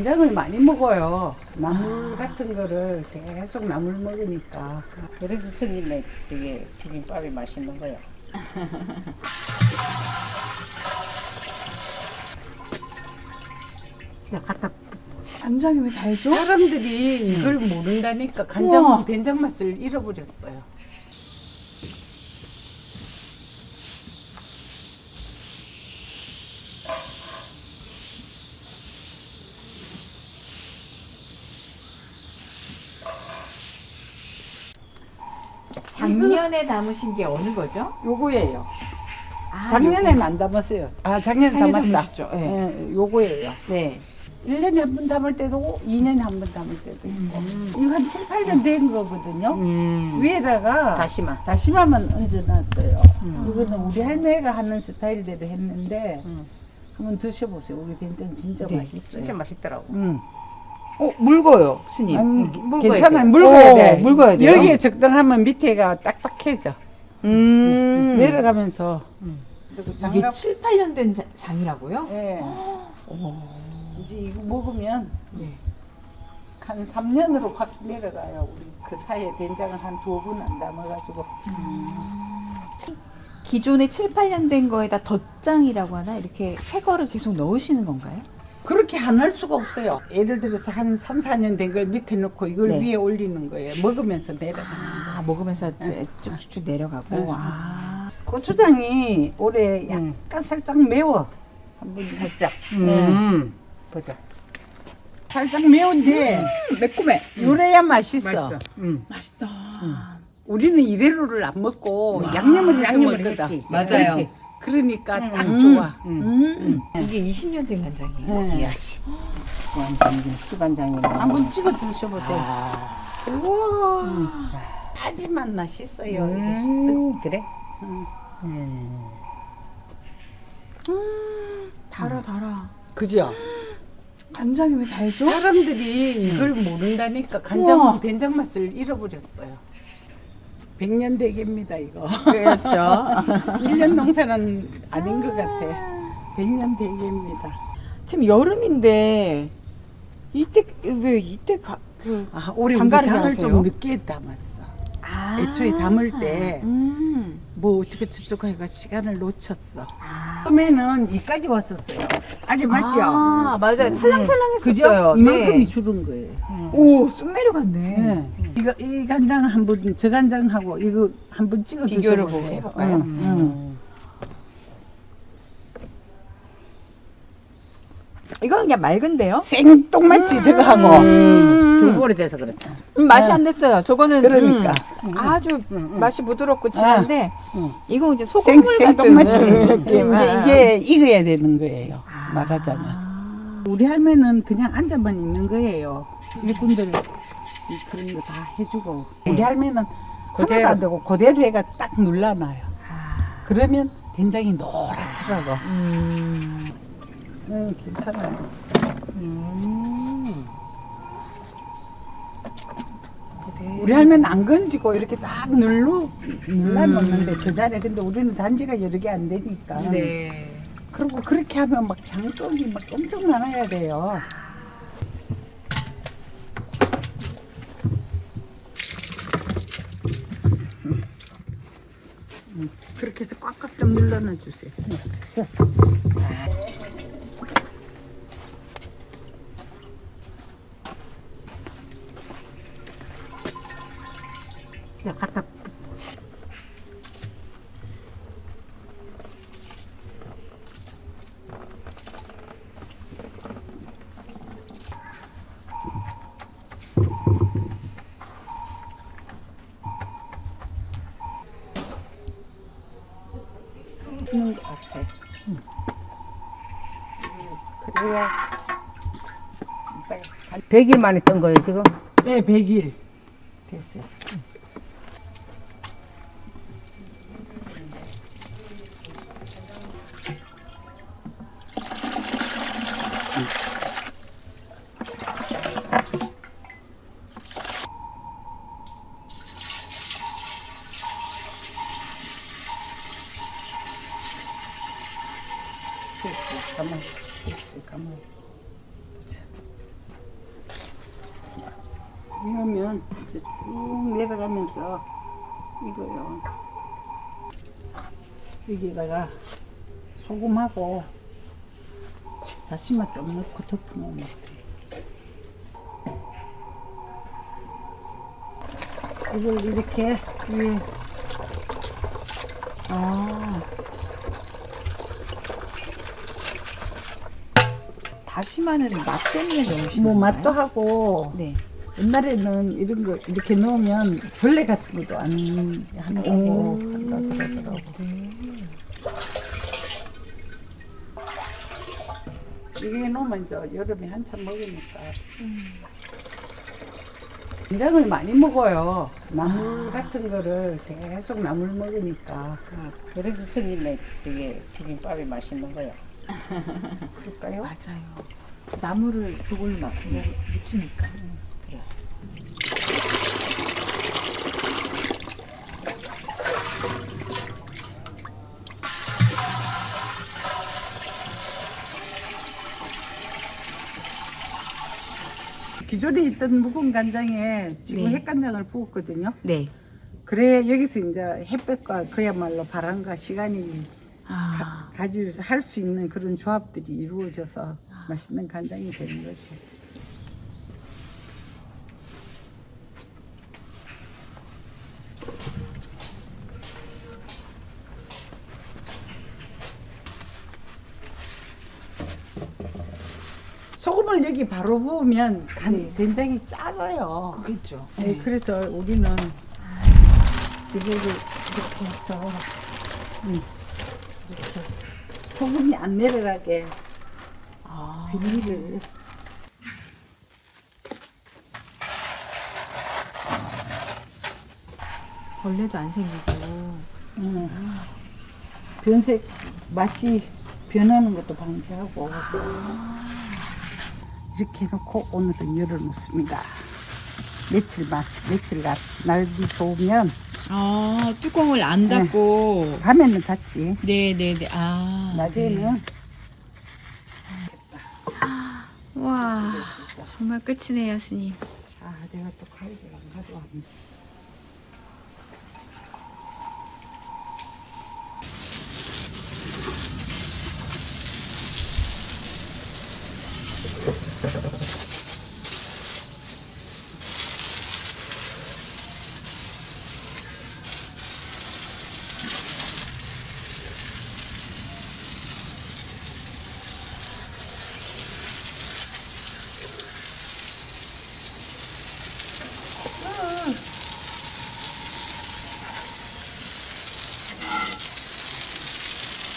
간장을 많이 먹어요. 나물 같은 거를 계속 나물 먹으니까. 그래서 스님의 저게 비빔밥이 맛있는 거야. 야, 갖다 간장이 왜 달죠? 사람들이 이걸 모른다니까 간장, 우와. 된장 맛을 잃어버렸어요. 작년에 담으신 게 어느 거죠? 요거예요. 아, 작년에는 안 담았어요. 아, 작년에 작년에 담았다. 담으셨죠? 네. 예, 요거예요. 네. 1년에 한 번 담을 때도 있고 2년에 한 번 담을 때도 있고. 이거 한 7, 8년 된 거거든요. 위에다가 다시마만 얹어놨어요. 이거는 우리 할머니가 하는 스타일대로 했는데 한번 드셔보세요. 우리 된장 진짜 네, 맛있어요. 진짜 맛있더라고. 묽어요, 스님. mul거야 괜찮아요. 돼. 묽어야 돼. 묽어야 돼요? 여기에 적당하면 밑에가 딱딱해져. 내려가면서. 그리고 이게 장갑, 7, 8년 된 장이라고요? 예. 이제 이거 먹으면 네. 한 3년으로 확 내려가요. 우리 그 사이에 된장을 한 2분 안 담아가지고. 기존에 7, 8년 된 거에다 덧장이라고 하나? 이렇게 새 거를 계속 넣으시는 건가요? 그렇게 안 할 수가 없어요. 예를 들어서 한 3, 4년 된 걸 밑에 놓고 이걸 네. 위에 올리는 거예요. 먹으면서 내려가는 아, 먹으면서 쭉쭉쭉 내려가고. 네. 아. 고추장이 올해 약간 살짝 매워. 한번 살짝. 보자. 살짝 매운데 매콤해. 요래야 맛있어. 맛있어. 맛있다. 우리는 이대로를 안 먹고 양념을 해서 먹거든. 했지. 맞아요. 그렇지. 그러니까 딱 좋아. 이게 20년 된 간장이에요. 네. 이야, 씨. 완전 수간장이네. 한번 찍어 드셔보세요. 아, 우와. 하지만 맛있어요. 이게. 그래? 달아. 그죠? 간장이 왜 달죠? 사람들이 이걸 모른다니까 간장, 된장 맛을 잃어버렸어요. 100년 대게입니다, 이거. 그렇죠. 1년 농사는 아닌 것 같아. 100년 대게입니다. 지금 여름인데 이때 아, 올해 우리 장가를 장을 하세요? 좀 늦게 담았어. 애초에 담을 때 뭐 어쩌고저쩌고 해가 시간을 놓쳤어. 처음에는 이까지 왔었어요. 아직 맞죠? 아, 맞아요. 찰랑찰랑했었어요. 그죠? 이만큼이 네. 줄은 거예요. 오, 쑥 내려갔네. 네. 이 간장 한번, 저 간장하고 이거 한번 찍어 비교를 드셔보세요. 보고 해볼까요? 이건 그냥 맑은데요? 생똥맞지, 저거 하고. 좀 오래돼서 그렇다. 맛이 안 됐어요. 저거는 그러니까. 아주 맛이 부드럽고 진한데 이건 이제 소금물 같은 생똥맞지. 느낌. 이제 이게 익어야 되는 거예요. 말하자면. 우리 할매는 그냥 앉아만 있는 거예요. 일꾼들 그런 거 다 해주고. 우리 할매는 하나도 안 되고 그대로 해가 딱 눌러놔요. 그러면 된장이 노랗더라고. 괜찮아요. 우리 할매는 안 건지고 이렇게 딱 눌러놓는데 그 자리에. 근데 우리는 단지가 여러 개 안 되니까. 네. 그리고 그렇게 하면 막 장독이 막 엄청 많아야 돼요. 그렇게 해서 꽉꽉 좀 눌러놔 주세요. 야, 갖다 넣는 것 같아. 그래야 100일 만에 뜬 거예요, 지금? 네, 100일 됐어요. 가만 있어, 가만. 보자. 이러면 이제 쭉 내려가면서 이거요. 여기다가 소금하고 다시마 좀 넣고 덮어놓으면 돼. 이걸 이렇게 위에 다시마는 맛 때문에 넣으시는 뭐 건가요? 맛도 하고 네. 옛날에는 이런 거 이렇게 넣으면 벌레 같은 것도 안 한다고 그러더라고. 이게 넣으면 이제 여름에 한참 먹으니까. 된장을 많이 먹어요. 나물 같은 거를 계속 나물 먹으니까. 그래서 스님네 저게 비빔밥이 맛있는 거야. 그럴까요? 맞아요. 나물을 조금 묻히니까. 기존에 있던 묵은 간장에 지금 네. 햇간장을 부었거든요. 네. 그래 여기서 이제 햇볕과 그야말로 바람과 시간이 아, 가지면서 할 수 있는 그런 조합들이 이루어져서 맛있는 간장이 되는 거죠. 소금을 여기 바로 부으면 네. 된장이 짜져요. 그겠죠. 네, 그래서 우리는 이거를 이렇게 해서 이렇게 소금이 안 내려가게 아, 비닐을 벌레도 안 생기고. 변색 맛이 변하는 것도 방지하고 이렇게 해놓고 오늘은 열어놓습니다. 며칠간 날이 좋으면 뚜껑을 안 닫고. 밤에는 닫지. 네네네. 아. 낮에는 와, 정말 끝이네요, 스님. 내가 또 가위를 안 가져왔네.